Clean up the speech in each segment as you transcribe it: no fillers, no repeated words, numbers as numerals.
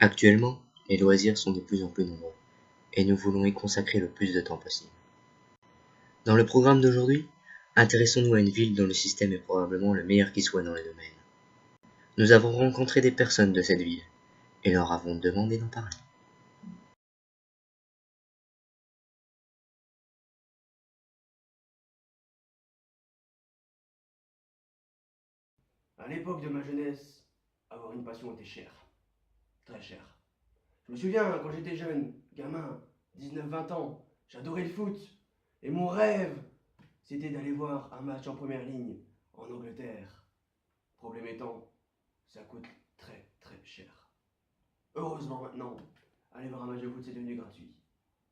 Actuellement, les loisirs sont de plus en plus nombreux, et nous voulons y consacrer le plus de temps possible. Dans le programme d'aujourd'hui, intéressons-nous à une ville dont le système est probablement le meilleur qui soit dans les domaines. Nous avons rencontré des personnes de cette ville, et leur avons demandé d'en parler. À l'époque de ma jeunesse, avoir une passion était cher. Très cher. Je me souviens, quand j'étais jeune, gamin, 19-20 ans, j'adorais le foot. Et mon rêve, c'était d'aller voir un match en première ligne, en Angleterre. Problème étant, ça coûte très très cher. Heureusement maintenant, aller voir un match de foot c'est devenu gratuit.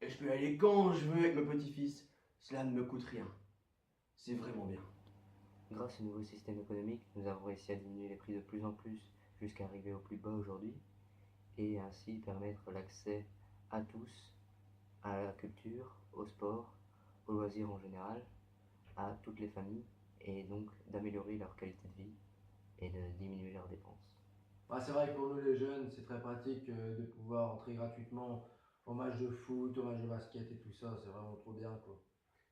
Et je peux y aller quand je veux avec mes petits-fils, cela ne me coûte rien. C'est vraiment bien. Grâce au nouveau système économique, nous avons réussi à diminuer les prix de plus en plus jusqu'à arriver au plus bas aujourd'hui et ainsi permettre l'accès à tous à la culture, au sport, aux loisirs en général, à toutes les familles et donc d'améliorer leur qualité de vie et de diminuer leurs dépenses. C'est vrai que pour nous les jeunes, c'est très pratique de pouvoir entrer gratuitement au match de foot, au match de basket et tout ça, c'est vraiment trop bien quoi.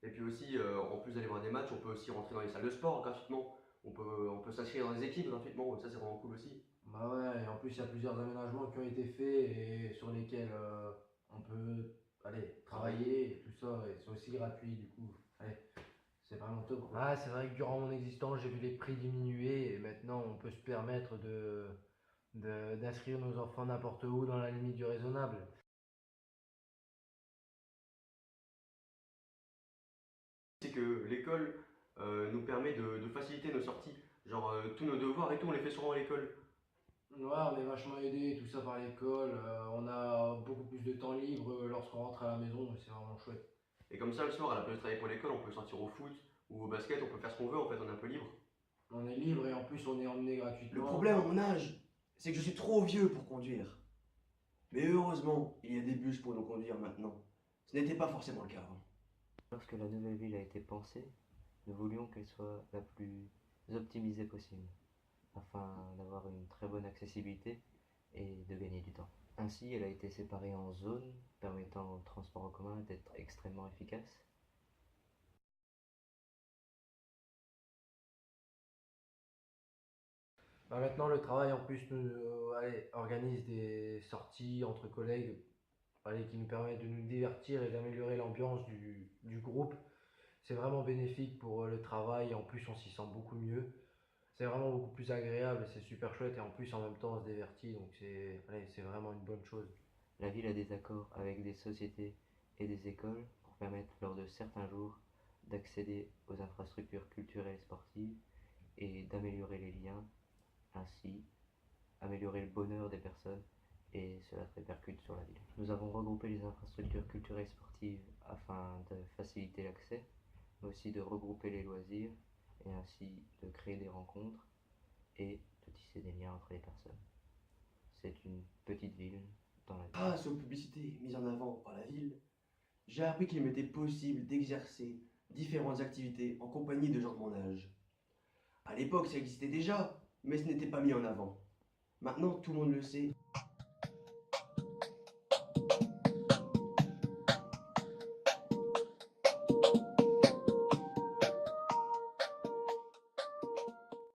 Et puis aussi, en plus d'aller voir des matchs, on peut aussi rentrer dans les salles de sport gratuitement. On peut s'inscrire dans les équipes gratuitement, ça c'est vraiment cool aussi. Bah ouais, et en plus il y a plusieurs aménagements qui ont été faits et sur lesquels on peut aller travailler et tout ça, et c'est aussi gratuit du coup. Allez, c'est vraiment top quoi. Ah, c'est vrai que durant mon existence, j'ai vu les prix diminuer et maintenant on peut se permettre d'inscrire nos enfants n'importe où dans la limite du raisonnable. C'est que l'école nous permet de faciliter nos sorties. Genre, tous nos devoirs et tout, on les fait souvent à l'école. Ouais, on est vachement aidé, tout ça par l'école. On a beaucoup plus de temps libre lorsqu'on rentre à la maison, et c'est vraiment chouette. Et comme ça, le soir, à la place de travailler pour l'école, on peut sortir au foot ou au basket, on peut faire ce qu'on veut en fait, on est un peu libre. On est libre et en plus on est emmené Le gratuitement. problème à mon âge, c'est que je suis trop vieux pour conduire. Mais heureusement, il y a des bus pour nous conduire maintenant. Ce n'était pas forcément le cas avant. Lorsque la nouvelle ville a été pensée, nous voulions qu'elle soit la plus optimisée possible afin d'avoir une très bonne accessibilité et de gagner du temps. Ainsi, elle a été séparée en zones permettant au transport en commun d'être extrêmement efficace. Maintenant le travail en plus nous organise des sorties entre collègues qui nous permettent de nous divertir et d'améliorer l'ambiance du groupe. C'est vraiment bénéfique pour le travail et en plus on s'y sent beaucoup mieux. C'est vraiment beaucoup plus agréable, c'est super chouette et en plus en même temps on se divertit donc c'est vraiment une bonne chose. La ville a des accords avec des sociétés et des écoles pour permettre lors de certains jours d'accéder aux infrastructures culturelles et sportives et d'améliorer les liens, ainsi améliorer le bonheur des personnes et cela se répercute sur la ville. Nous avons regroupé les infrastructures culturelles et sportives afin de faciliter l'accès, mais aussi de regrouper les loisirs et ainsi de créer des rencontres et de tisser des liens entre les personnes. C'est une petite ville dans la ville. Grâce aux publicités mises en avant par la ville, j'ai appris qu'il m'était possible d'exercer différentes activités en compagnie de gens de mon âge. À l'époque, ça existait déjà, mais ce n'était pas mis en avant. Maintenant, tout le monde le sait.